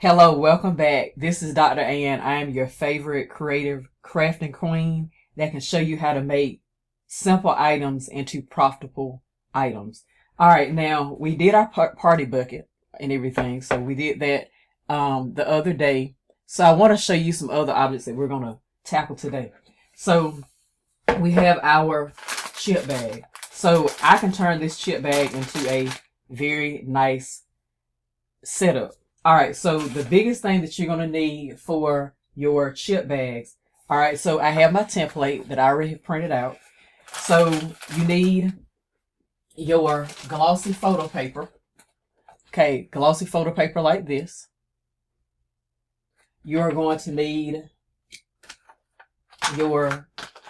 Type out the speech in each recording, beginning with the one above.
Hello, welcome back. This is Dr. Ann. I am your favorite creative crafting queen that can show you how to make simple items into profitable items. All right, now we did our party bucket and everything. So we did that the other day. So I want to show you some other objects that we're going to tackle today. So we have our chip bag. So I can turn this chip bag into a very nice setup. All right, so the biggest thing that you're going to need for your chip bags. All right, so I have my template that I already have printed out. So you need your glossy photo paper. Okay, glossy photo paper like this. You're going to need your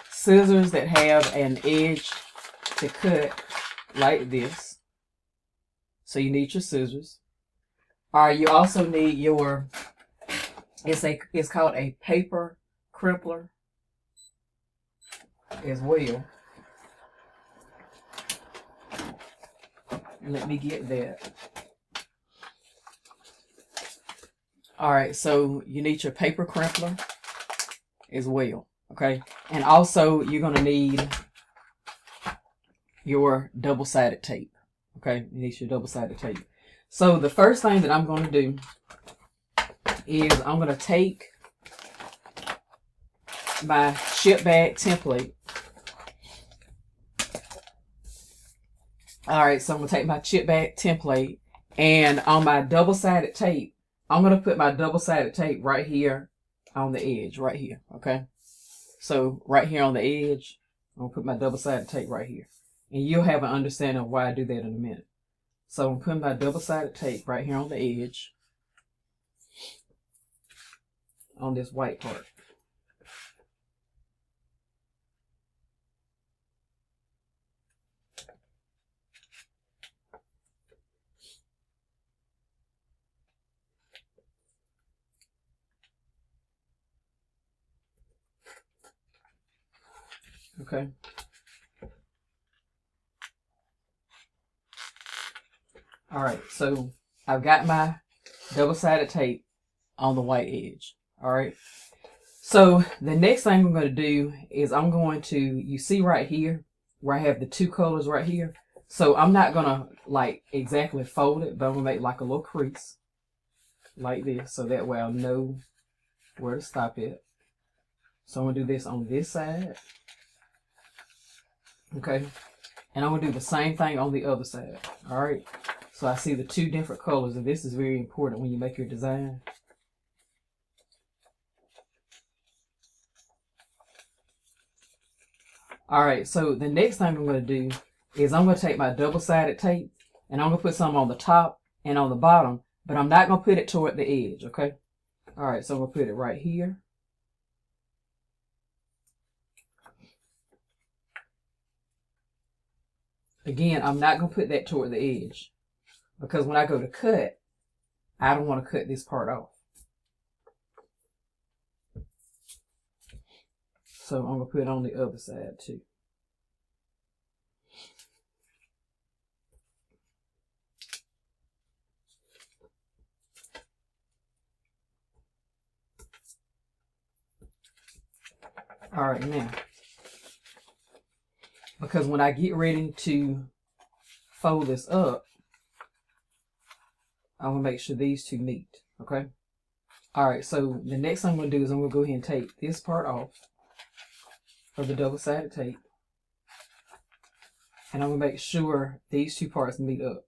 scissors that have an edge to cut like this. So you need your scissors. All right, you also need your, it's called a paper crimpler as well. Let me get that. All right, so you need your paper crimpler as well, okay? And also you're gonna need your double-sided tape, okay? You need your double-sided tape. So the first thing that I'm going to do is I'm going to take my chip bag template. All right, so I'm going to take my chip bag template, and on my double-sided tape, I'm going to put my double-sided tape right here on the edge, right here, okay? So right here on the edge, I'm going to put my double-sided tape right here. And you'll have an understanding of why I do that in a minute. So I'm putting my double-sided tape right here on the edge on this white part. Okay. All right, so I've got my double-sided tape on the white edge. All right. So the next thing I'm going to do is I'm going to, you see right here where I have the two colors right here. So I'm not going to like exactly fold it, but I'm going to make like a little crease like this. So that way I'll know where to stop it. So I'm going to do this on this side. Okay. And I'm going to do the same thing on the other side. All right. So I see the two different colors, and this is very important when you make your design. All right, so the next thing I'm going to do is I'm going to take my double-sided tape, and I'm going to put some on the top and on the bottom, but I'm not going to put it toward the edge, okay? All right, so I'm going to put it right here. Again, I'm not going to put that toward the edge, because when I go to cut, I don't want to cut this part off. So I'm going to put it on the other side too. All right, now, because when I get ready to fold this up, I'm going to make sure these two meet, okay? All right, so the next thing I'm going to do is I'm going to go ahead and take this part off of the double-sided tape. And I'm going to make sure these two parts meet up.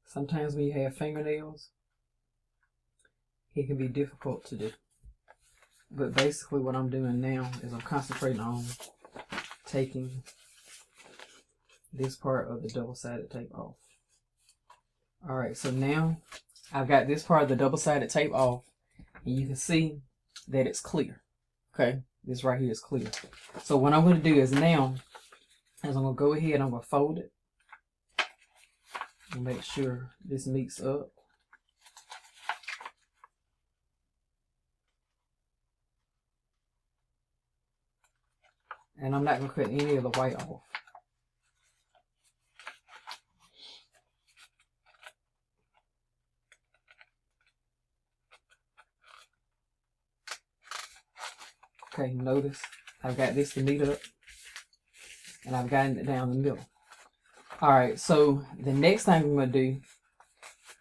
Sometimes when you have fingernails, it can be difficult to do. But basically what I'm doing now is I'm concentrating on taking this part of the double-sided tape off. All right, so now I've got this part of the double-sided tape off, and you can see that it's clear. Okay, this right here is clear. So what I'm going to do is now, I'm going to go ahead and I'm going to fold it. Make sure this meets up. And I'm not going to cut any of the white off. Okay, notice I've got this to meet up. And I've gotten it down the middle. Alright, so the next thing I'm going to do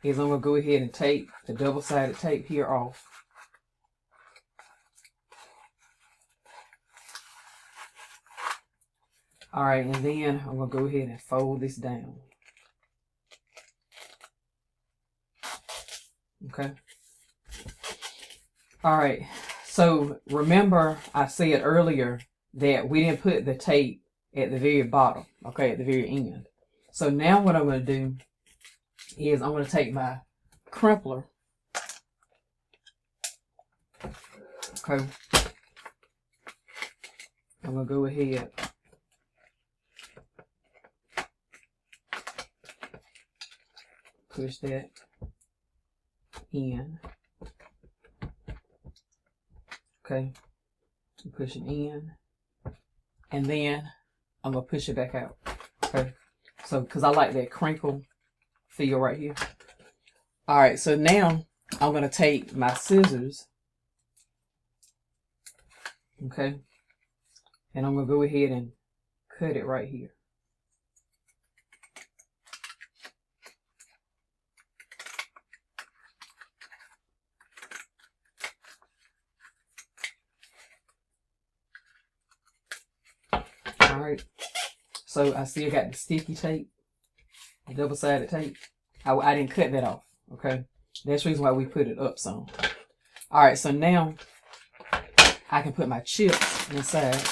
is I'm going to go ahead and take the double-sided tape here off. Alright, and then I'm going to go ahead and fold this down. Okay. Alright, so remember I said earlier that we didn't put the tape at the very bottom, okay, at the very end. So now what I'm going to do is I'm going to take my crimpler, okay, I'm going to go ahead push that in, okay, push it in, and then I'm going to push it back out, okay, so because I like that crinkle feel right here. Alright, so now I'm going to take my scissors, okay, and I'm going to go ahead and cut it right here. Alright, so I still got the sticky tape, the double-sided tape. I didn't cut that off, okay? That's the reason why we put it up some. Alright, so now I can put my chips inside.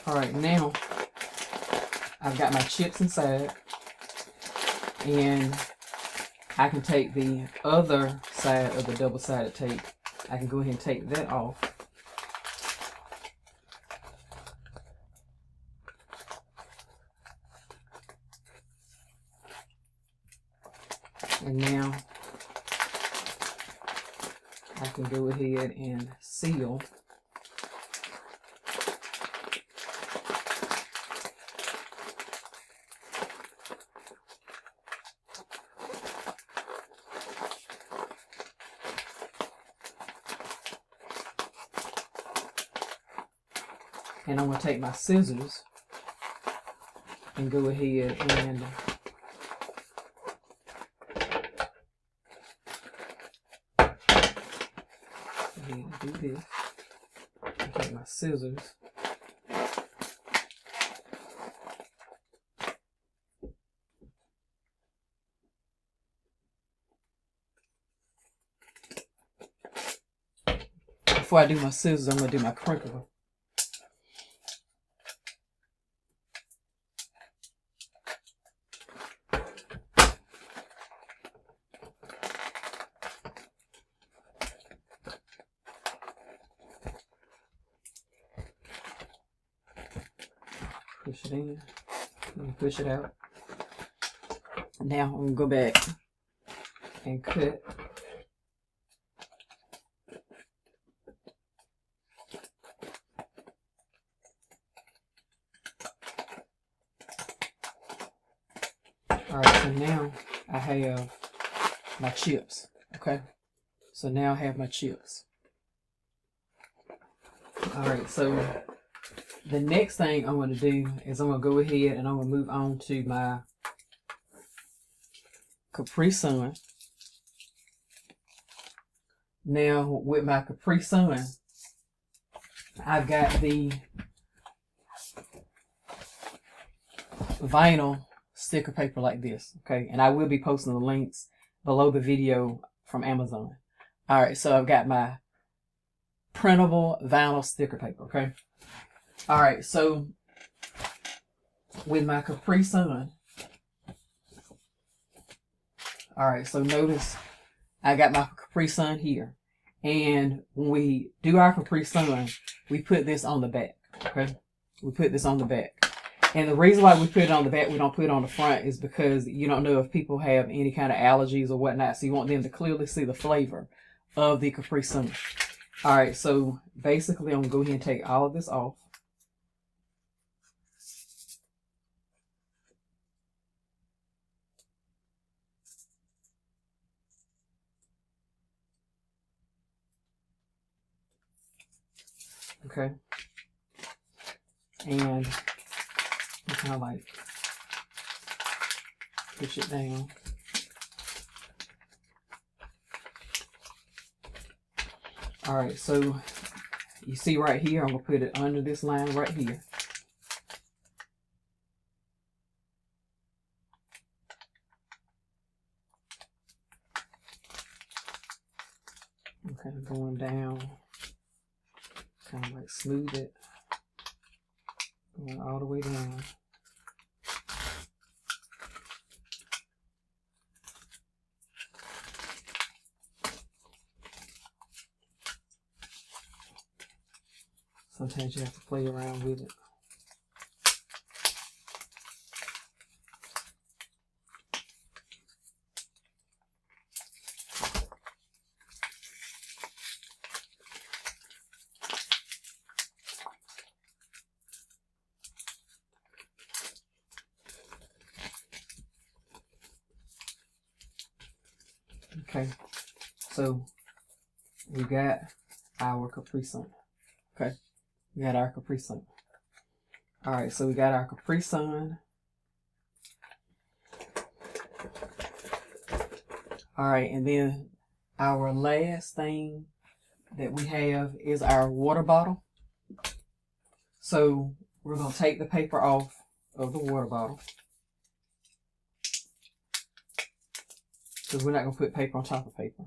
Alright, now I've got my chips inside, and I can take the other side of the double-sided tape. I can go ahead and take that off. And now I can go ahead and seal. And I'm going to take my scissors and go ahead and do this. And take my scissors. Before I do my scissors, I'm going to do my crinkler. Push it in and push it out. Now I'm going to go back and cut. Alright, so now I have my chips. Okay, so now I have my chips. Alright, so the next thing I'm going to do is I'm going to go ahead and I'm going to move on to my Capri Sun. Now with my Capri Sun, I've got the vinyl sticker paper like this, okay? And I will be posting the links below the video from Amazon. All right, so I've got my printable vinyl sticker paper, okay? All right, so with my Capri Sun, all right, so notice I got my Capri Sun here. And when we do our Capri Sun, we put this on the back, okay? We put this on the back. And the reason why we put it on the back, we don't put it on the front, is because you don't know if people have any kind of allergies or whatnot. So you want them to clearly see the flavor of the Capri Sun. All right, so basically I'm going to go ahead and take all of this off. Okay. And kind of like push it down. All right, so you see right here, I'm going to put it under this line right here. Okay, going down, kind of like smooth it, going all the way down. Sometimes you have to play around with it. Okay, so we got our Capri Sun. Okay, we got our Capri Sun. All right, so we got our Capri Sun. All right, and then our last thing that we have is our water bottle. So we're going to take the paper off of the water bottle, because we're not going to put paper on top of paper.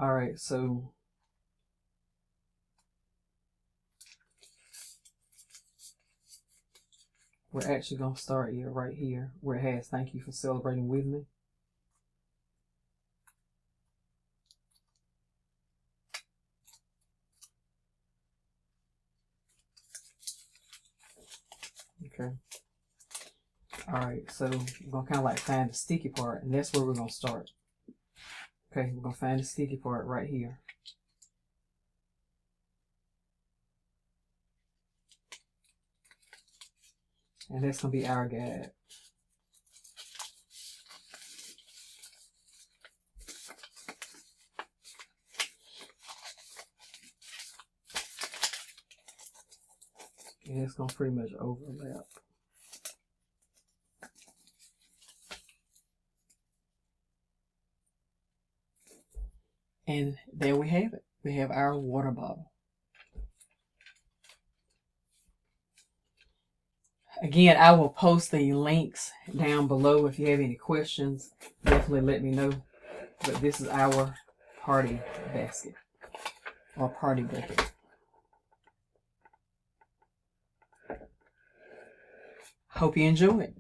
All right, so we're actually going to start here, right here, where it has "Thank you for celebrating with me." Okay. All right, so we're going to kind of like find the sticky part, and that's where we're going to start. Okay, we're going to find the sticky part right here. And that's going to be our guide. And it's going to pretty much overlap. And there we have it. We have our water bottle. Again, I will post the links down below. If you have any questions, definitely let me know. But this is our party basket, or party bucket. Hope you enjoy it.